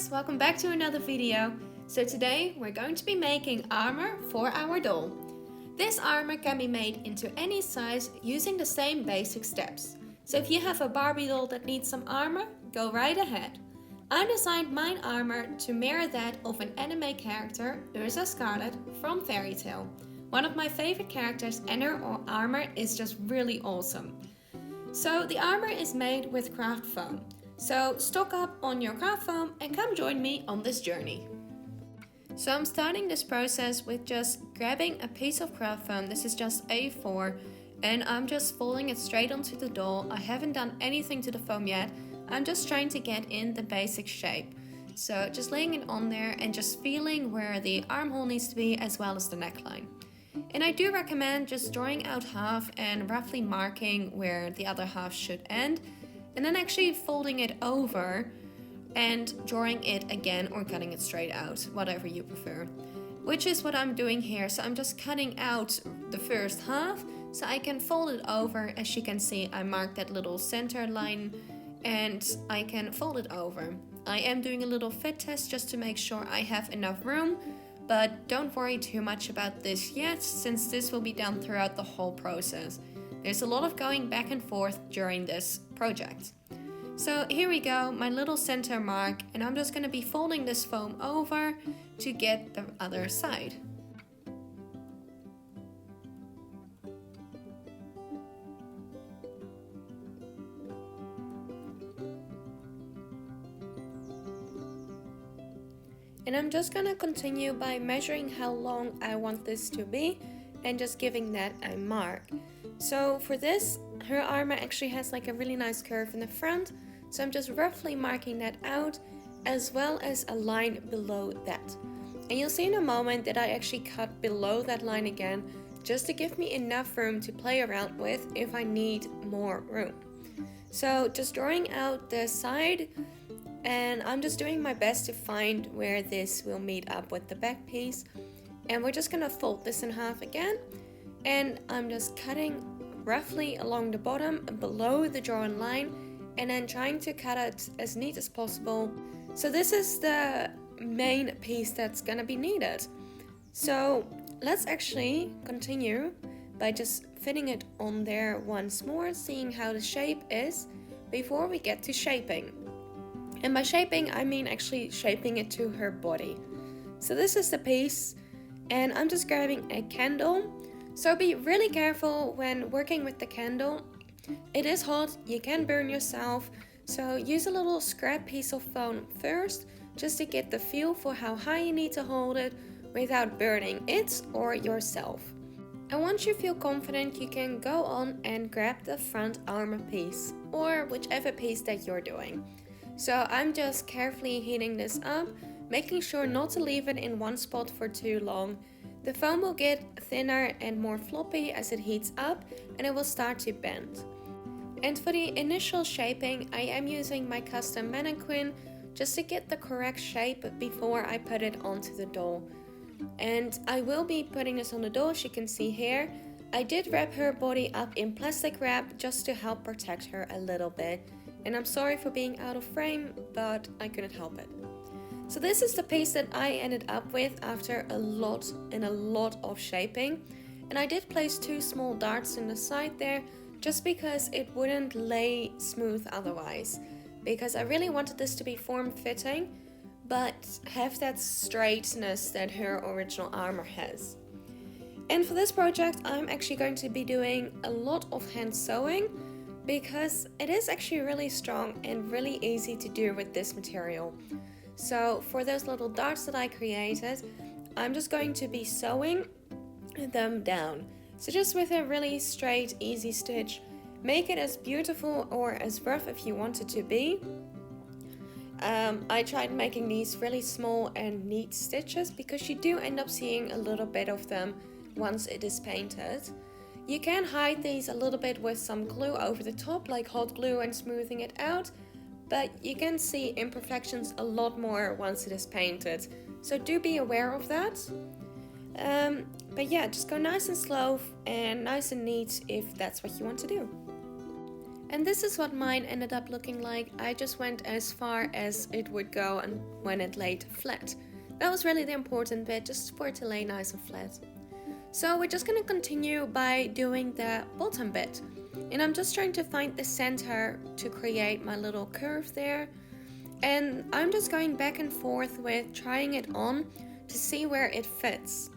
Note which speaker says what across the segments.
Speaker 1: guys, welcome back to another video. So today we're going to be making armor for our doll. This armor can be made into any size using the same basic steps. So if you have a Barbie doll that needs some armor, go right ahead. I designed mine armor to mirror that of an anime character, Erza Scarlet from Fairy Tail. One of my favorite characters, and her armor is just really awesome. So the armor is made with craft foam. So stock up on your craft foam and come join me on this journey. So I'm starting this process with just grabbing a piece of craft foam. This is just A4, and I'm just folding it straight onto the doll. I haven't done anything to the foam yet. I'm just trying to get in the basic shape. So just laying it on there and just feeling where the armhole needs to be as well as the neckline. And I do recommend just drawing out half and roughly marking where the other half should end, and then actually folding it over and drawing it again or cutting it straight out, whatever you prefer. Which is what I'm doing here. So I'm just cutting out the first half so I can fold it over. As you can see, I marked that little center line and I can fold it over. I am doing a little fit test just to make sure I have enough room, but don't worry too much about this yet, since this will be done throughout the whole process. There's a lot of going back and forth during this project. So here we go, my little center mark, and I'm just going to be folding this foam over to get the other side. And I'm just going to continue by measuring how long I want this to be and just giving that a mark. So for this, her armor actually has like a really nice curve in the front, so I'm just roughly marking that out, as well as a line below that. And you'll see in a moment that I actually cut below that line again, just to give me enough room to play around with if I need more room. So just drawing out the side, and I'm just doing my best to find where this will meet up with the back piece. And we're just gonna fold this in half again, and I'm just cutting roughly along the bottom below the drawn line, and then trying to cut it as neat as possible. So this is the main piece that's gonna be needed. So let's actually continue by just fitting it on there once more, seeing how the shape is before we get to shaping. And by shaping, I mean actually shaping it to her body. So this is the piece, and I'm just grabbing a candle. So be really careful when working with the candle. It is hot, you can burn yourself, so use a little scrap piece of foam first, just to get the feel for how high you need to hold it without burning it or yourself. And once you feel confident, you can go on and grab the front armor piece, or whichever piece that you're doing. So I'm just carefully heating this up, making sure not to leave it in one spot for too long. The foam will get thinner and more floppy as it heats up, and it will start to bend. And for the initial shaping, I am using my custom mannequin just to get the correct shape before I put it onto the doll. And I will be putting this on the doll, as you can see here. I did wrap her body up in plastic wrap just to help protect her a little bit. And I'm sorry for being out of frame, but I couldn't help it. So this is the piece that I ended up with after a lot of shaping. And I did place 2 small darts in the side there, just because it wouldn't lay smooth otherwise. Because I really wanted this to be form-fitting, but have that straightness that her original armor has. And for this project, I'm actually going to be doing a lot of hand sewing, because it is actually really strong and really easy to do with this material. So for those little darts that I created, I'm just going to be sewing them down. So just with a really straight, easy stitch, make it as beautiful or as rough if you want it to be. I tried making these really small and neat stitches because you do end up seeing a little bit of them once it is painted. You can hide these a little bit with some glue over the top, like hot glue, and smoothing it out, but you can see imperfections a lot more once it is painted, so do be aware of that. But yeah, just go nice and slow and nice and neat if that's what you want to do. And this is what mine ended up looking like. I just went as far as it would go and when it laid flat. That was really the important bit, just for it to lay nice and flat. So we're just gonna continue by doing the bottom bit. And I'm just trying to find the center to create my little curve there. And I'm just going back and forth with trying it on to see where it fits.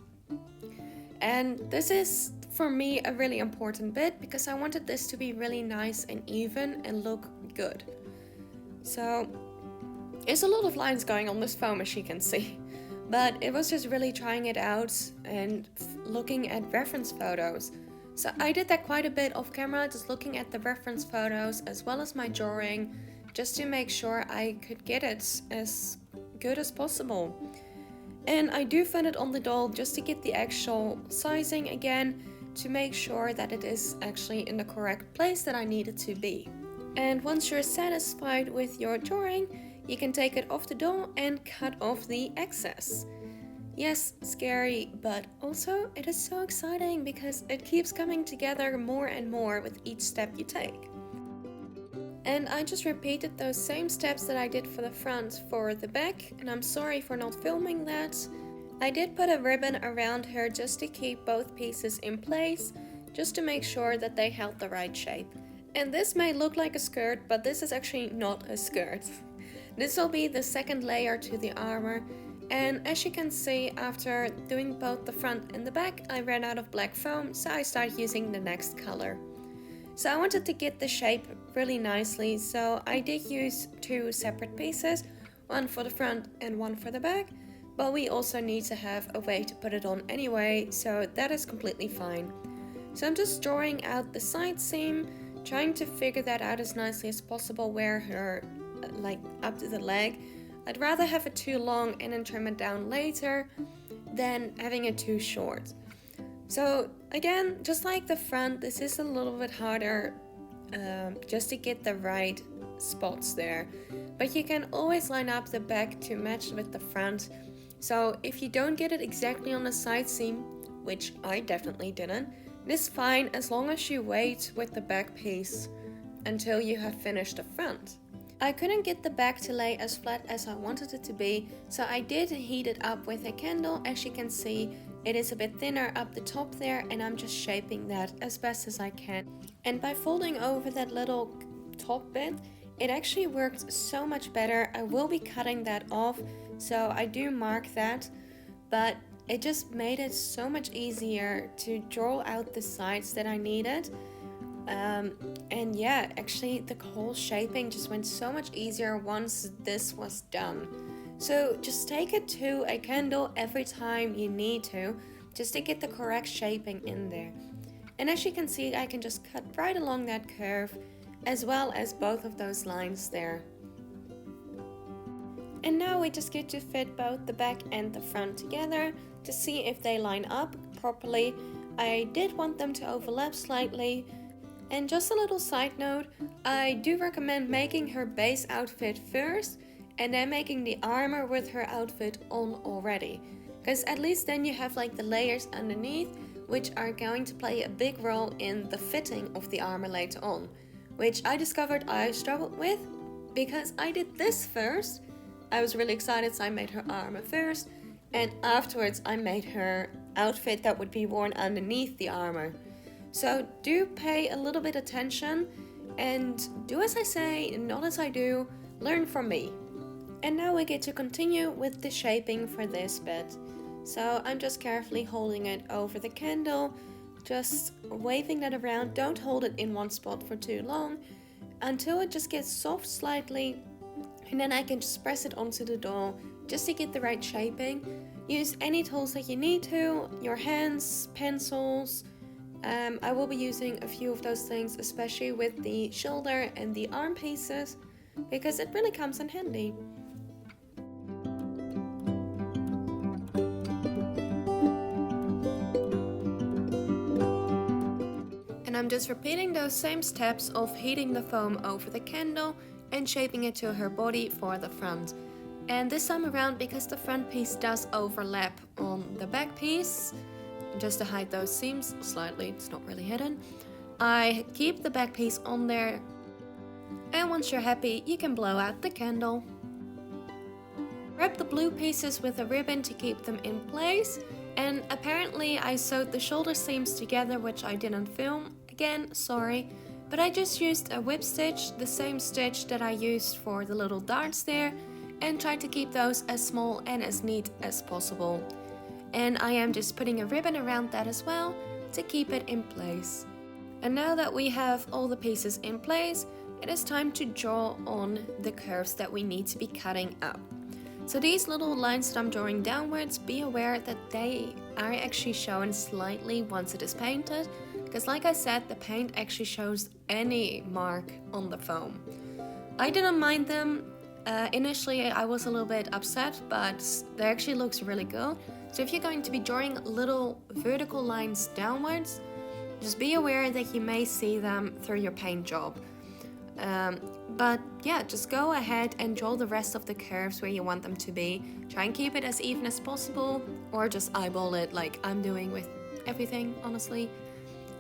Speaker 1: And this is, for me, a really important bit because I wanted this to be really nice and even and look good. So, there's a lot of lines going on this foam, as you can see. But it was just really trying it out and looking at reference photos. So I did that quite a bit off camera, just looking at the reference photos as well as my drawing, just to make sure I could get it as good as possible. And I do fit it on the doll just to get the actual sizing again, to make sure that it is actually in the correct place that I need it to be. And once you're satisfied with your drawing, you can take it off the doll and cut off the excess. Yes, scary, but also it is so exciting because it keeps coming together more and more with each step you take. And I just repeated those same steps that I did for the front for the back, and I'm sorry for not filming that. I did put a ribbon around her just to keep both pieces in place, just to make sure that they held the right shape. And this may look like a skirt, but this is actually not a skirt. This will be the second layer to the armor, and as you can see, after doing both the front and the back, I ran out of black foam, so I started using the next color. So I wanted to get the shape really nicely, so I did use two separate pieces, one for the front and one for the back, but we also need to have a way to put it on anyway, so that is completely fine. So I'm just drawing out the side seam, trying to figure that out as nicely as possible where her, like up to the leg. I'd rather have it too long and then trim it down later than having it too short. So again, just like the front, this is a little bit harder just to get the right spots there. But you can always line up the back to match with the front. So if you don't get it exactly on the side seam, which I definitely didn't, it's fine as long as you wait with the back piece until you have finished the front. I couldn't get the back to lay as flat as I wanted it to be, so I did heat it up with a candle. As you can see, it is a bit thinner up the top there, and I'm just shaping that as best as I can. And by folding over that little top bit, it actually worked so much better. I will be cutting that off, so I do mark that, but it just made it so much easier to draw out the sides that I needed. And yeah, actually the whole shaping just went so much easier once this was done. So just take it to a candle every time you need to, just to get the correct shaping in there. And as you can see, I can just cut right along that curve, as well as both of those lines there. And now we just get to fit both the back and the front together to see if they line up properly. I did want them to overlap slightly. And just a little side note, I do recommend making her base outfit first and then making the armor with her outfit on already. Because at least then you have like the layers underneath, which are going to play a big role in the fitting of the armor later on. Which I discovered I struggled with because I did this first. I was really excited, so I made her armor first. And afterwards I made her outfit that would be worn underneath the armor. So do pay a little bit attention and do as I say, not as I do. Learn from me. And now we get to continue with the shaping for this bit. So I'm just carefully holding it over the candle, just waving that around. Don't hold it in one spot for too long until it just gets soft slightly, and then I can just press it onto the doll just to get the right shaping. Use any tools that you need to, your hands, pencils. I will be using a few of those things, especially with the shoulder and the arm pieces, because it really comes in handy. And I'm just repeating those same steps of heating the foam over the candle and shaping it to her body for the front. And this time around, because the front piece does overlap on the back piece, just to hide those seams slightly, it's not really hidden, I keep the back piece on there And once you're happy, you can blow out the candle. Wrap the blue pieces with a ribbon to keep them in place. And apparently I sewed the shoulder seams together, which I didn't film. Again, sorry. But I just used a whip stitch, the same stitch that I used for the little darts there, and tried to keep those as small and as neat as possible. And I am just putting a ribbon around that as well to keep it in place. And now that we have all the pieces in place, it is time to draw on the curves that we need to be cutting up. So these little lines that I'm drawing downwards, be aware that they are actually shown slightly once it is painted, because like I said, the paint actually shows any mark on the foam. I didn't mind them. Initially I was a little bit upset, but they actually looks really good. So if you're going to be drawing little vertical lines downwards, just be aware that you may see them through your paint job. But yeah, just go ahead and draw the rest of the curves where you want them to be. Try and keep it as even as possible, or just eyeball it like I'm doing with everything, honestly.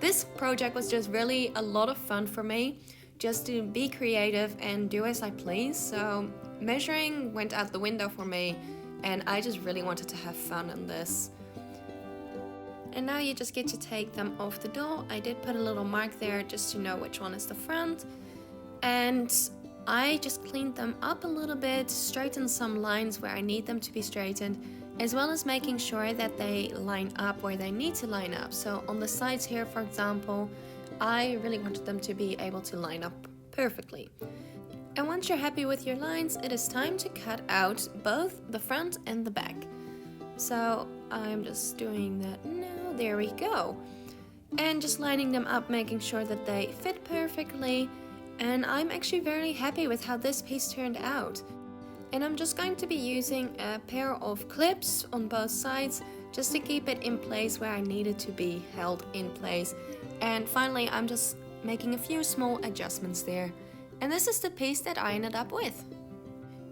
Speaker 1: This project was just really a lot of fun for me, just to be creative and do as I please. So measuring went out the window for me, and I just really wanted to have fun in this. And now you just get to take them off the door. I did put a little mark there just to know which one is the front. And I just cleaned them up a little bit, straightened some lines where I need them to be straightened, as well as making sure that they line up where they need to line up. So on the sides here, for example, I really wanted them to be able to line up perfectly. And once you're happy with your lines, it is time to cut out both the front and the back. So I'm just doing that now, there we go. And just lining them up, making sure that they fit perfectly. And I'm actually very happy with how this piece turned out. And I'm just going to be using a pair of clips on both sides just to keep it in place where I need it to be held in place. And finally, I'm just making a few small adjustments there. And this is the piece that I ended up with.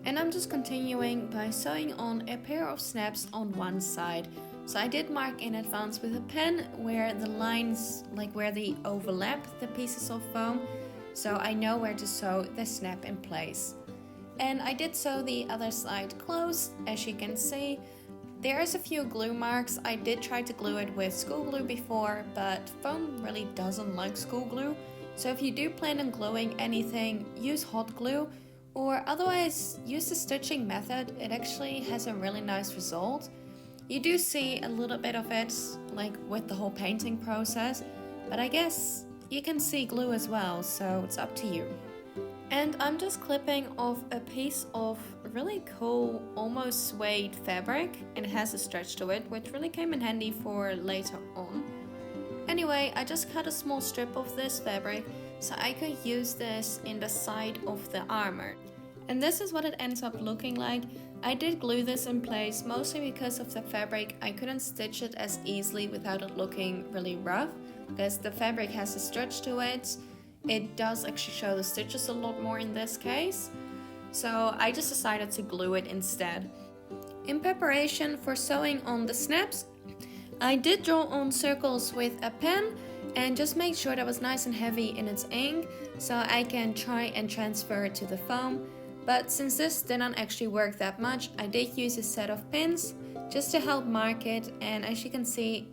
Speaker 1: And I'm just continuing by sewing on a pair of snaps on one side. So I did mark in advance with a pen where the lines, like where they overlap the pieces of foam, so I know where to sew the snap in place. And I did sew the other side closed, as you can see. There is a few glue marks. I did try to glue it with school glue before, but foam really doesn't like school glue. So if you do plan on gluing anything, use hot glue, or otherwise use the stitching method. It actually has a really nice result. You do see a little bit of it, like with the whole painting process, but I guess you can see glue as well, so it's up to you. And I'm just clipping off a piece of really cool, almost suede fabric, and it has a stretch to it, which really came in handy for later on. Anyway, I just cut a small strip of this fabric so I could use this in the side of the armor. And this is what it ends up looking like. I did glue this in place mostly because of the fabric. I couldn't stitch it as easily without it looking really rough, because the fabric has a stretch to it. It does actually show the stitches a lot more in this case. So I just decided to glue it instead. In preparation for sewing on the snaps, I did draw on circles with a pen and just make sure that was nice and heavy in its ink so I can try and transfer it to the foam. But since this didn't actually work that much, I did use a set of pins just to help mark it, and as you can see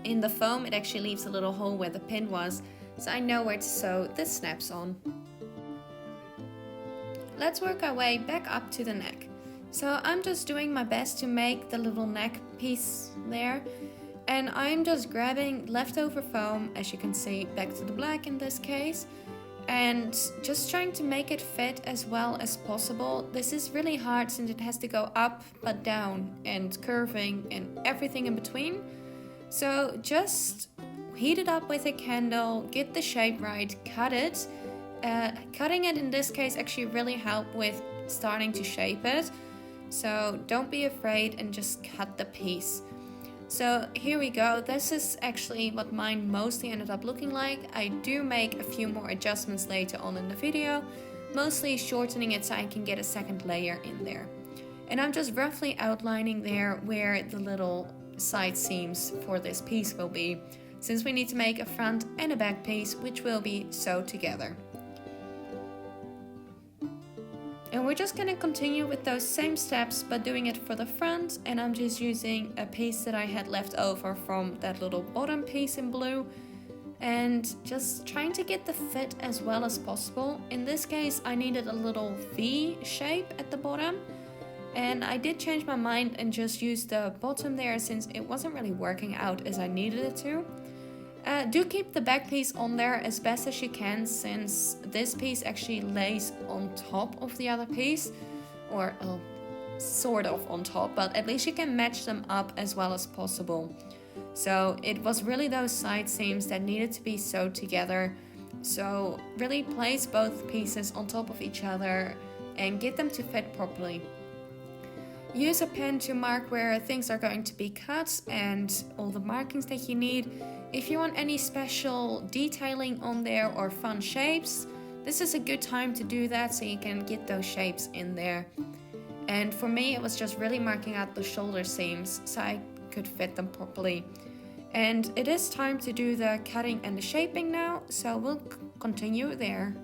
Speaker 1: in the foam it actually leaves a little hole where the pin was, so I know where to sew the snaps on. Let's work our way back up to the neck. So I'm just doing my best to make the little neck piece there, and I'm just grabbing leftover foam, as you can see, back to the black in this case, and just trying to make it fit as well as possible. This is really hard since it has to go up but down and curving and everything in between. So just heat it up with a candle, get the shape right, cut it. Cutting it in this case actually really helped with starting to shape it. So don't be afraid and just cut the piece. So here we go. This is actually what mine mostly ended up looking like. I do make a few more adjustments later on in the video, mostly shortening it so I can get a second layer in there. And I'm just roughly outlining there where the little side seams for this piece will be, since we need to make a front and a back piece which will be sewed together. And we're just gonna continue with those same steps, but doing it for the front. And I'm just using a piece that I had left over from that little bottom piece in blue, and just trying to get the fit as well as possible. In this case, I needed a little V shape at the bottom, and I did change my mind and just use the bottom there since it wasn't really working out as I needed it to. Do keep the back piece on there as best as you can, since this piece actually lays on top of the other piece, or sort of on top, but at least you can match them up as well as possible. So it was really those side seams that needed to be sewed together. So really place both pieces on top of each other and get them to fit properly. Use a pen to mark where things are going to be cut and all the markings that you need. If you want any special detailing on there or fun shapes, this is a good time to do that so you can get those shapes in there. And for me, it was just really marking out the shoulder seams so I could fit them properly. And it is time to do the cutting and the shaping now, so we'll continue there.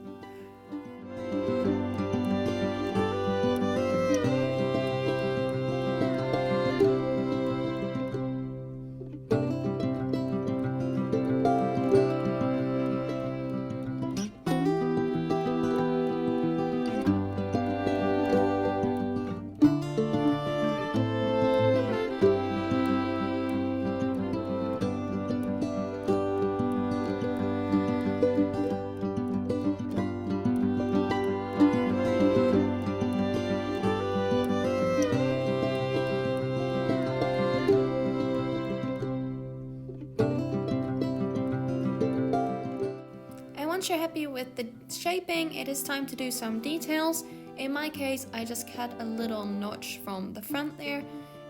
Speaker 1: Once you're happy with the shaping, it is time to do some details. In my case, I just cut a little notch from the front there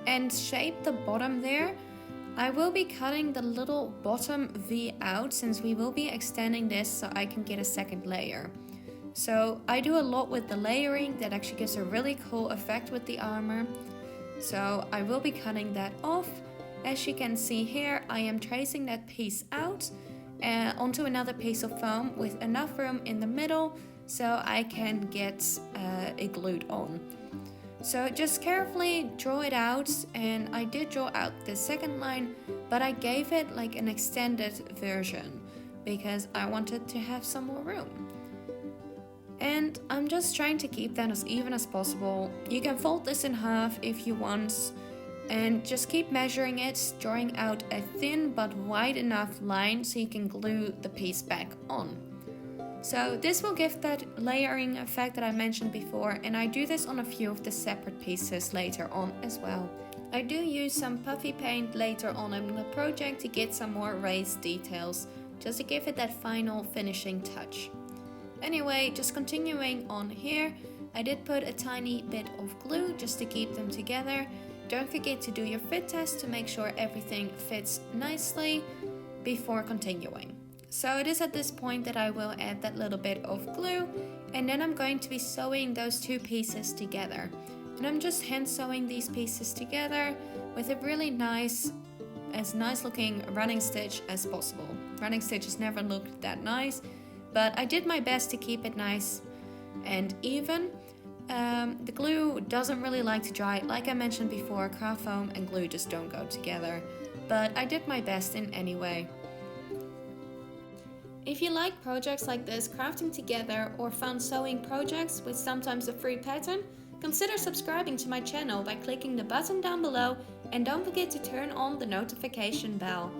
Speaker 1: and shaped the bottom there. I will be cutting the little bottom V out since we will be extending this so I can get a second layer. So I do a lot with the layering that actually gives a really cool effect with the armor. So I will be cutting that off. As you can see here, I am tracing that piece out onto another piece of foam with enough room in the middle so I can get it glued on. So just carefully draw it out, and I did draw out the second line, but I gave it like an extended version because I wanted to have some more room. And I'm just trying to keep that as even as possible. You can fold this in half if you want, and just keep measuring it, drawing out a thin but wide enough line so you can glue the piece back on. So this will give that layering effect that I mentioned before, and I do this on a few of the separate pieces later on as well. I do use some puffy paint later on in the project to get some more raised details, just to give it that final finishing touch. Anyway, just continuing on here, I did put a tiny bit of glue just to keep them together. Don't forget to do your fit test to make sure everything fits nicely before continuing. So it is at this point that I will add that little bit of glue, and then I'm going to be sewing those two pieces together. And I'm just hand sewing these pieces together with a really nice looking running stitch as possible. Running stitches never looked that nice, but I did my best to keep it nice and even. The glue doesn't really like to dry. Like I mentioned before, craft foam and glue just don't go together, but I did my best in any way. If you like projects like this, crafting together, or fun sewing projects with sometimes a free pattern, consider subscribing to my channel by clicking the button down below, and don't forget to turn on the notification bell.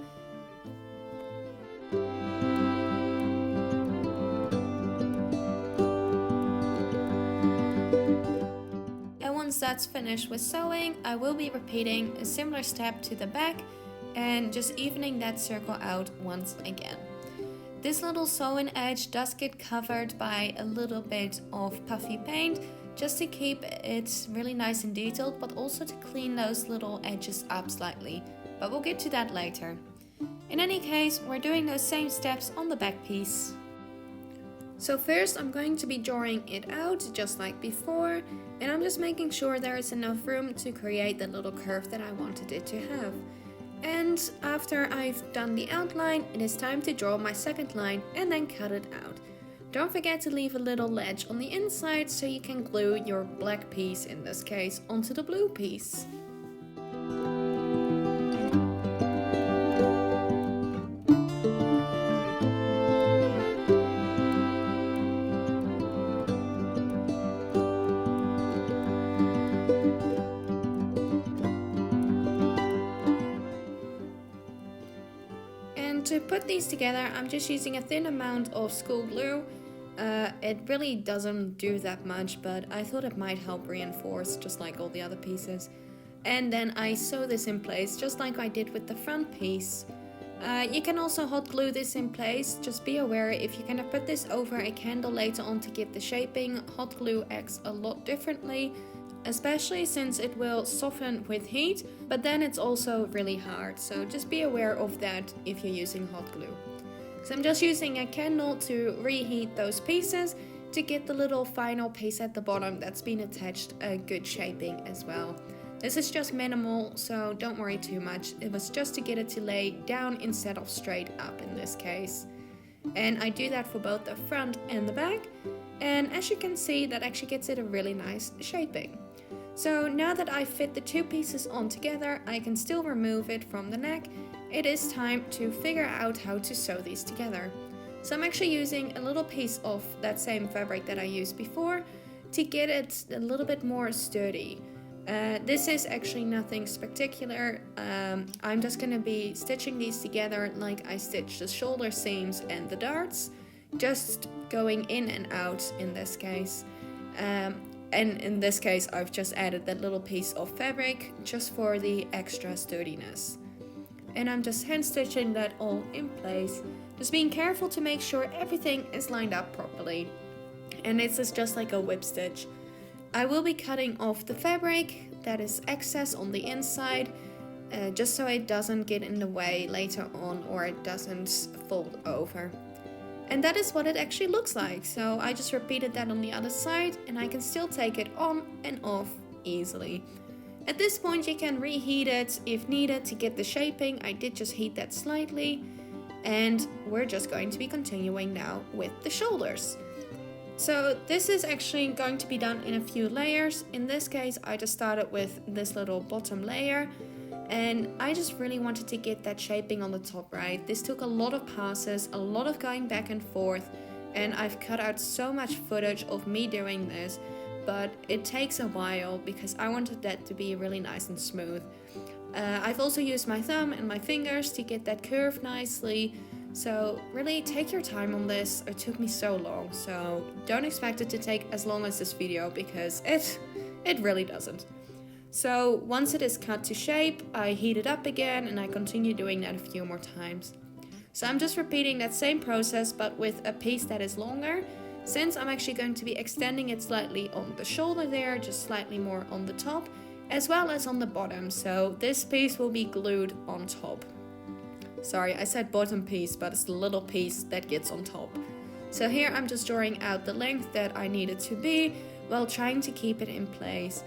Speaker 1: Once that's finished with sewing, I will be repeating a similar step to the back and just evening that circle out once again. This little sewing edge does get covered by a little bit of puffy paint just to keep it really nice and detailed, but also to clean those little edges up slightly, but we'll get to that later. In any case, we're doing those same steps on the back piece. So first I'm going to be drawing it out just like before, and I'm just making sure there is enough room to create the little curve that I wanted it to have. And after I've done the outline, it is time to draw my second line and then cut it out. Don't forget to leave a little ledge on the inside so you can glue your black piece, in this case, onto the blue piece. And to put these together, I'm just using a thin amount of school glue. It really doesn't do that much, but I thought it might help reinforce, just like all the other pieces. And then I sew this in place, just like I did with the front piece. You can also hot glue this in place. Just be aware, if you're gonna put this over a candle later on to give the shaping, hot glue acts a lot differently, especially since it will soften with heat, but then it's also really hard. So just be aware of that if you're using hot glue. So I'm just using a candle to reheat those pieces to get the little final piece at the bottom that's been attached a good shaping as well. This is just minimal, so don't worry too much. It was just to get it to lay down instead of straight up in this case. And I do that for both the front and the back. And as you can see, that actually gets it a really nice shaping. So now that I fit the two pieces on together, I can still remove it from the neck. It is time to figure out how to sew these together. So I'm actually using a little piece of that same fabric that I used before to get it a little bit more sturdy. This is actually nothing spectacular. I'm just going to be stitching these together like I stitched the shoulder seams and the darts, just going in and out in this case. And in this case I've just added that little piece of fabric just for the extra sturdiness. And I'm just hand stitching that all in place, just being careful to make sure everything is lined up properly. And this is just like a whip stitch. I will be cutting off the fabric that is excess on the inside, just so it doesn't get in the way later on or it doesn't fold over. And that is what it actually looks like. So I just repeated that on the other side, and I can still take it on and off easily. At this point you can reheat it if needed to get the shaping. I did just heat that slightly, and we're just going to be continuing now with the shoulders. So this is actually going to be done in a few layers. In this case I just started with this little bottom layer, and I just really wanted to get that shaping on the top right. This took a lot of passes, a lot of going back and forth, and I've cut out so much footage of me doing this, but it takes a while because I wanted that to be really nice and smooth. I've also used my thumb and my fingers to get that curve nicely. So really take your time on this. It took me so long, so don't expect it to take as long as this video because it really doesn't. So once it is cut to shape, I heat it up again and I continue doing that a few more times. So I'm just repeating that same process but with a piece that is longer, since I'm actually going to be extending it slightly on the shoulder there, just slightly more on the top, as well as on the bottom. So this piece will be glued on top. Sorry, I said bottom piece, but it's the little piece that gets on top. So here I'm just drawing out the length that I need it to be while trying to keep it in place.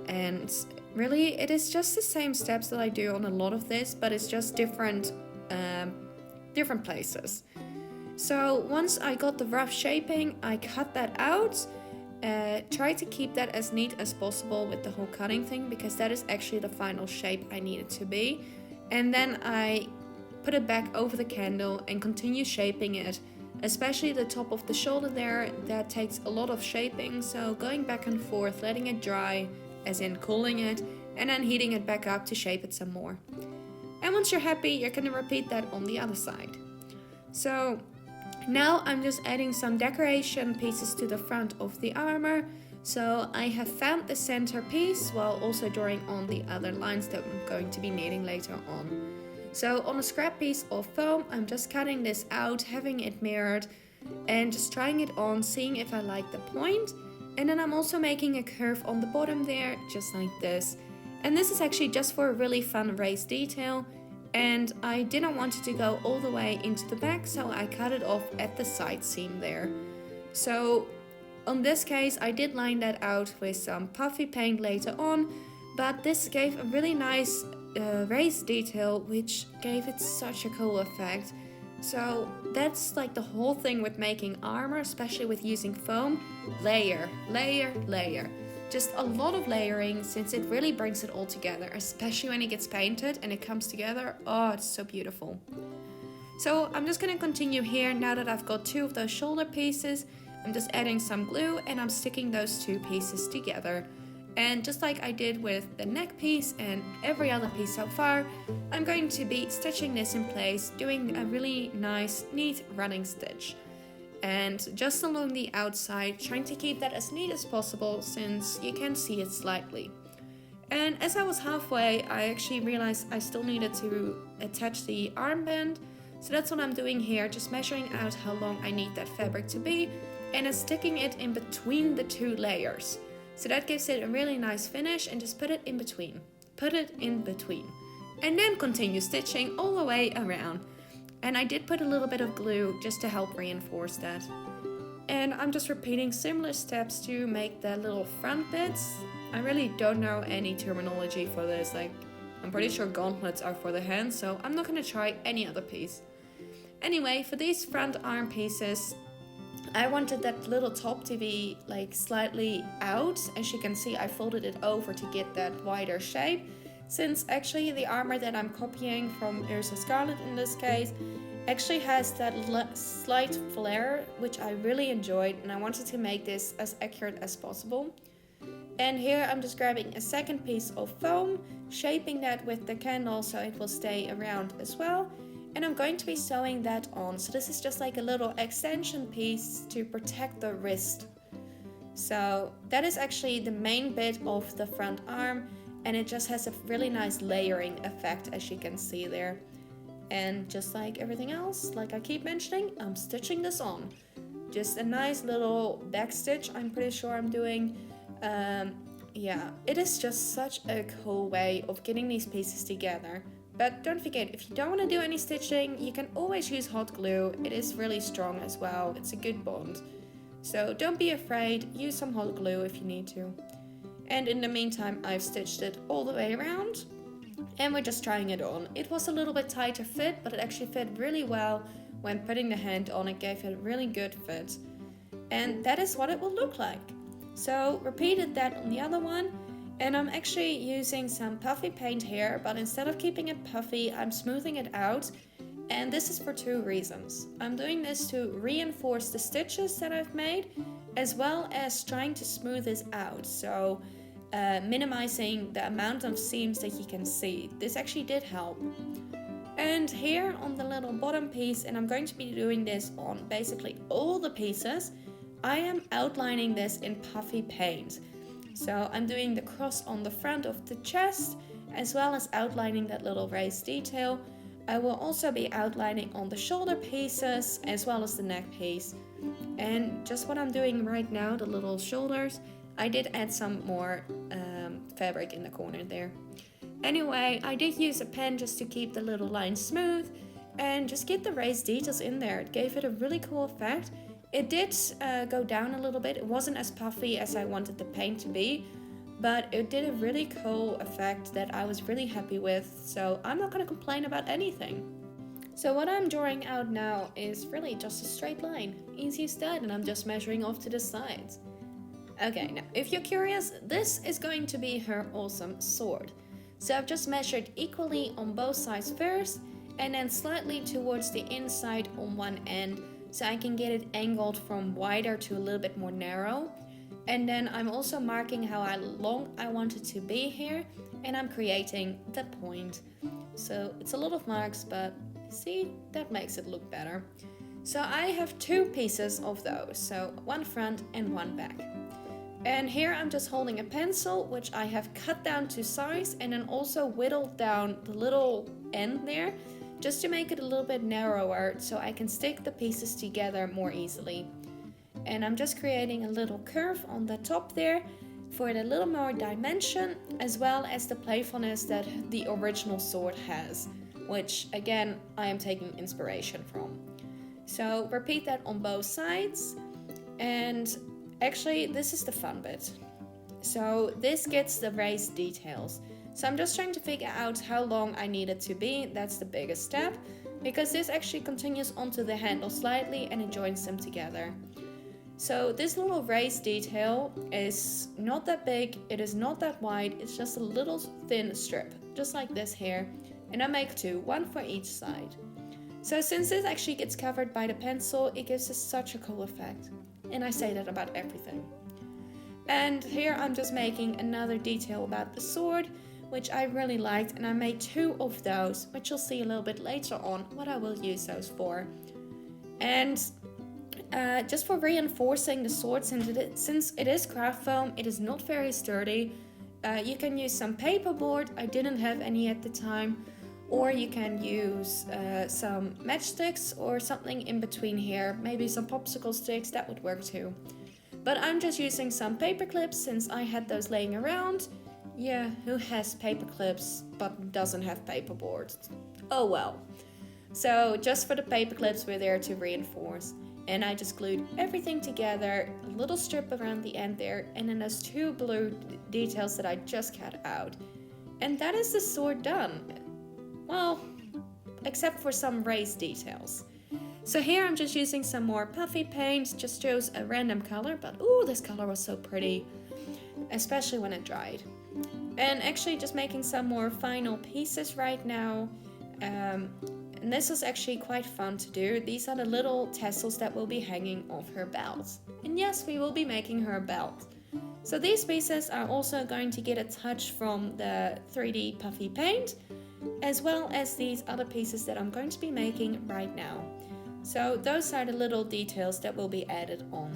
Speaker 1: And really it is just the same steps that I do on a lot of this, but it's just different places. So once I got the rough shaping, I cut that out. Try to keep that as neat as possible with the whole cutting thing, because that is actually the final shape I need it to be. And then I put it back over the candle and continue shaping it, especially the top of the shoulder there. That takes a lot of shaping, so going back and forth, letting it dry, as in cooling it, and then heating it back up to shape it some more. And once you're happy, you're going to repeat that on the other side. So now I'm just adding some decoration pieces to the front of the armor. So I have found the center piece while also drawing on the other lines that I'm going to be needing later on. So on a scrap piece of foam, I'm just cutting this out, having it mirrored, and just trying it on, seeing if I like the point. And then I'm also making a curve on the bottom there, just like this. And this is actually just for a really fun raised detail. And I didn't want it to go all the way into the back, so I cut it off at the side seam there. So on this case, I did line that out with some puffy paint later on, but this gave a really nice raised detail, which gave it such a cool effect. So that's like the whole thing with making armor, especially with using foam. Layer, layer, layer. Just a lot of layering, since it really brings it all together, especially when it gets painted and it comes together. Oh, it's so beautiful. So I'm just gonna continue here. Now that I've got 2 of those shoulder pieces, I'm just adding some glue and I'm sticking those 2 pieces together. And just like I did with the neck piece and every other piece so far, I'm going to be stitching this in place, doing a really nice, neat running stitch. And just along the outside, trying to keep that as neat as possible since you can see it slightly. And as I was halfway, I actually realized I still needed to attach the armband. So that's what I'm doing here, just measuring out how long I need that fabric to be and then sticking it in between the 2 layers. So that gives it a really nice finish, and just put it in between. Put it in between. And then continue stitching all the way around. And I did put a little bit of glue just to help reinforce that. And I'm just repeating similar steps to make the little front bits. I really don't know any terminology for this, like I'm pretty sure gauntlets are for the hands, so I'm not gonna try any other piece. Anyway, for these front arm pieces, I wanted that little top to be like slightly out. As you can see, I folded it over to get that wider shape, since actually the armor that I'm copying from Erza Scarlet in this case actually has that slight flare, which I really enjoyed, and I wanted to make this as accurate as possible. And here I'm just grabbing a second piece of foam, shaping that with the candle so it will stay around as well. And I'm going to be sewing that on. So this is just like a little extension piece to protect the wrist. So that is actually the main bit of the front arm, and it just has a really nice layering effect, as you can see there. And just like everything else, like I keep mentioning, I'm stitching this on. Just a nice little back stitch, I'm pretty sure I'm doing. Yeah, it is just such a cool way of getting these pieces together. But don't forget, if you don't want to do any stitching, you can always use hot glue. It is really strong as well. It's a good bond. So don't be afraid, use some hot glue if you need to. And in the meantime, I've stitched it all the way around. And we're just trying it on. It was a little bit tighter fit, but it actually fit really well. When putting the hand on, it gave it a really good fit. And that is what it will look like. So repeated that on the other one. And I'm actually using some puffy paint here, but instead of keeping it puffy, I'm smoothing it out. And this is for 2 reasons. I'm doing this to reinforce the stitches that I've made, as well as trying to smooth this out. So minimizing the amount of seams that you can see. This actually did help. And here on the little bottom piece, and I'm going to be doing this on basically all the pieces, I am outlining this in puffy paint. So I'm doing the cross on the front of the chest, as well as outlining that little raised detail. I will also be outlining on the shoulder pieces, as well as the neck piece. And just what I'm doing right now, the little shoulders, I did add some more fabric in the corner there. Anyway, I did use a pen just to keep the little lines smooth, and just get the raised details in there. It gave it a really cool effect. It did go down a little bit. It wasn't as puffy as I wanted the paint to be, but it did a really cool effect that I was really happy with, so I'm not going to complain about anything. So what I'm drawing out now is really just a straight line. Easy as that, and I'm just measuring off to the sides. Okay, now if you're curious, this is going to be her awesome sword. So I've just measured equally on both sides first, and then slightly towards the inside on one end, so I can get it angled from wider to a little bit more narrow. And then I'm also marking how long I want it to be here, and I'm creating the point. So it's a lot of marks, but see, that makes it look better. So I have 2 pieces of those, so one front and one back. And here I'm just holding a pencil, which I have cut down to size, and then also whittled down the little end there, just to make it a little bit narrower so I can stick the pieces together more easily. And I'm just creating a little curve on the top there for a little more dimension, as well as the playfulness that the original sword has, which again I am taking inspiration from. So repeat that on both sides, and actually this is the fun bit. So this gets the raised details. So I'm just trying to figure out how long I need it to be. That's the biggest step. because this actually continues onto the handle slightly and it joins them together. So this little raised detail is not that big, it is not that wide, it's just a little thin strip, just like this here. And I make two, one for each side. So since this actually gets covered by the pencil, it gives us such a cool effect. And I say that about everything. And here I'm just making another detail about the sword, which I really liked, and I made two of those, which you'll see a little bit later on what I will use those for. And just for reinforcing the sword, since it is craft foam, it is not very sturdy. You can use some paperboard, I didn't have any at the time, or you can use some matchsticks or something in between here, maybe some popsicle sticks, that would work too. But I'm just using some paper clips since I had those laying around. Yeah, who has paper clips but doesn't have paperboard? Oh well. So just for the paper clips, we're there to reinforce. And I just glued everything together, a little strip around the end there, and then those two blue details that I just cut out. And that is the sword done. Well, except for some raised details. So here I'm just using some more puffy paint, just chose a random color, but ooh, this color was so pretty, especially when it dried. And actually just making some more final pieces right now. And this is actually quite fun to do. These are the little tassels that will be hanging off her belt. And yes, we will be making her a belt. So these pieces are also going to get a touch from the 3D puffy paint, as well as these other pieces that I'm going to be making right now. So those are the little details that will be added on.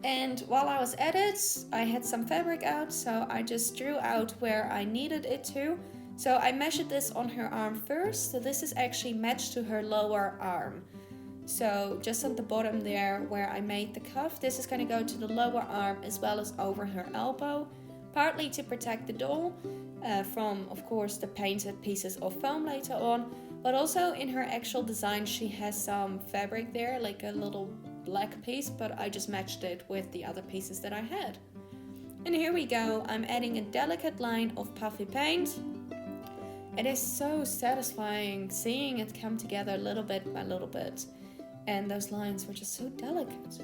Speaker 1: And while I was at it, I had some fabric out, so I just drew out where I needed it to. So I measured this on her arm first, so this is actually matched to her lower arm. So just at the bottom there where I made the cuff, this is going to go to the lower arm as well as over her elbow, partly to protect the doll from, of course, the painted pieces of foam later on, but also in her actual design she has some fabric there, like a little black piece, but I just matched it with the other pieces that I had. And here we go, I'm adding a delicate line of puffy paint. It is so satisfying seeing it come together little bit by little bit, and those lines were just so delicate.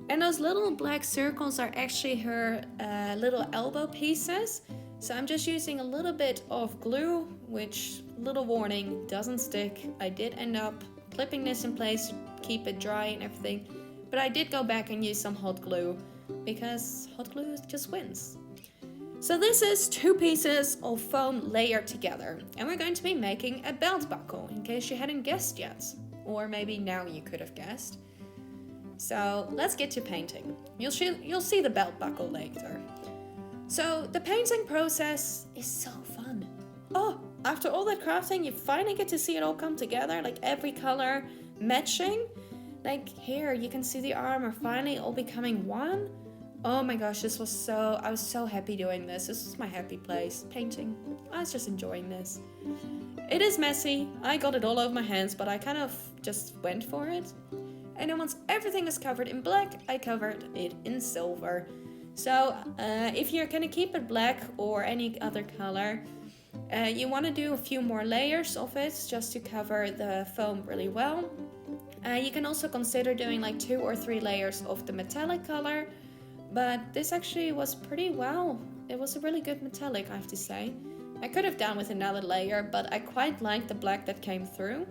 Speaker 1: And those little black circles are actually her little elbow pieces. So I'm just using a little bit of glue, which, little warning, doesn't stick. I did end up clipping this in place to keep it dry and everything, but I did go back and use some hot glue because hot glue just wins. So this is two pieces of foam layered together, and we're going to be making a belt buckle, in case you hadn't guessed yet, or maybe now you could have guessed. So let's get to painting. You'll see the belt buckle later. So the painting process is so fun. Oh, after all that crafting, you finally get to see it all come together, like every color matching. Like here, you can see the armor finally all becoming one. Oh my gosh, I was so happy doing this. This was my happy place, painting. I was just enjoying this. It is messy. I got it all over my hands, but I kind of just went for it. And then once everything is covered in black, I covered it in silver. So if you're gonna keep it black or any other color, you want to do a few more layers of it just to cover the foam really well. You can also consider doing like 2 or 3 layers of the metallic color, but this actually was pretty well. It was a really good metallic, I have to say. I could have done with another layer, but I quite liked the black that came through.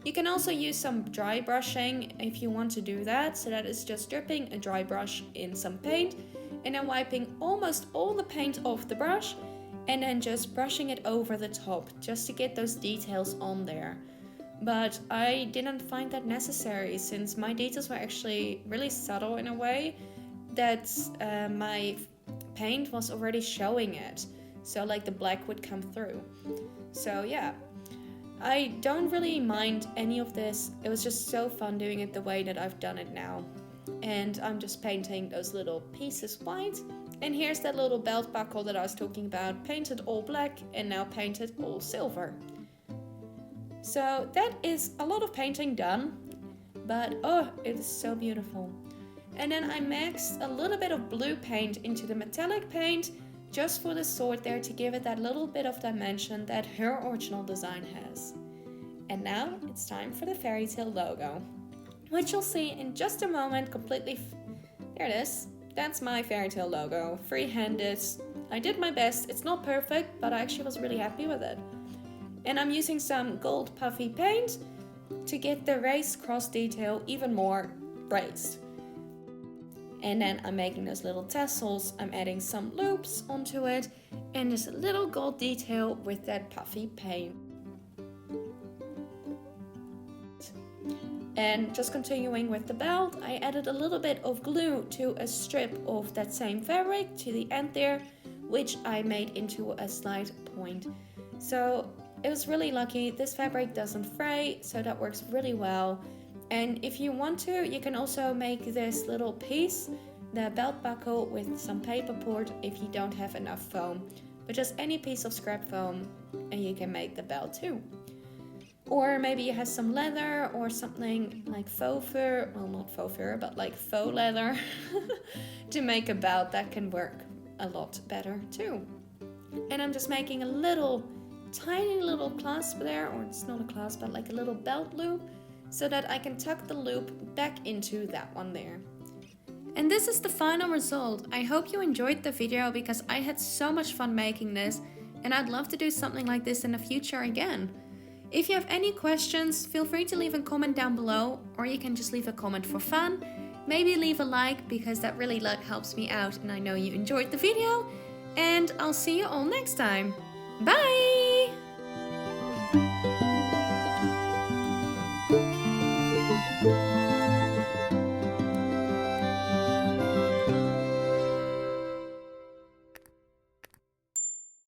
Speaker 1: You can also use some dry brushing if you want to do that, so that is just dripping a dry brush in some paint and then wiping almost all the paint off the brush and then just brushing it over the top just to get those details on there. But I didn't find that necessary since my details were actually really subtle in a way that my paint was already showing it. So like the black would come through. So yeah, I don't really mind any of this. It was just so fun doing it the way that I've done it now. And I'm just painting those little pieces white. And here's that little belt buckle that I was talking about, painted all black and now painted all silver. So that is a lot of painting done, but oh, it is so beautiful. And then I mixed a little bit of blue paint into the metallic paint just for the sword there to give it that little bit of dimension that her original design has. And now it's time for the fairy tale logo, which you'll see in just a moment. There it is. That's my fairy tale logo, free-handed. I did my best. It's not perfect, but I actually was really happy with it. And I'm using some gold puffy paint to get the raised cross detail even more raised. And then I'm making those little tassels. I'm adding some loops onto it and just a little gold detail with that puffy paint. And just continuing with the belt, I added a little bit of glue to a strip of that same fabric to the end there, which I made into a slide point. So it was really lucky. This fabric doesn't fray, so that works really well. And if you want to, you can also make this little piece, the belt buckle, with some paperboard if you don't have enough foam. But just any piece of scrap foam and you can make the belt too. Or maybe you have some leather or something like faux fur, well not faux fur, but like faux leather to make a belt. That can work a lot better too. And I'm just making a tiny little clasp there, or it's not a clasp, but like a little belt loop, so that I can tuck the loop back into that one there. And this is the final result. I hope you enjoyed the video because I had so much fun making this, and I'd love to do something like this in the future again. If you have any questions, feel free to leave a comment down below, or you can just leave a comment for fun. Maybe leave a like because that really helps me out and I know you enjoyed the video. And I'll see you all next time. Bye!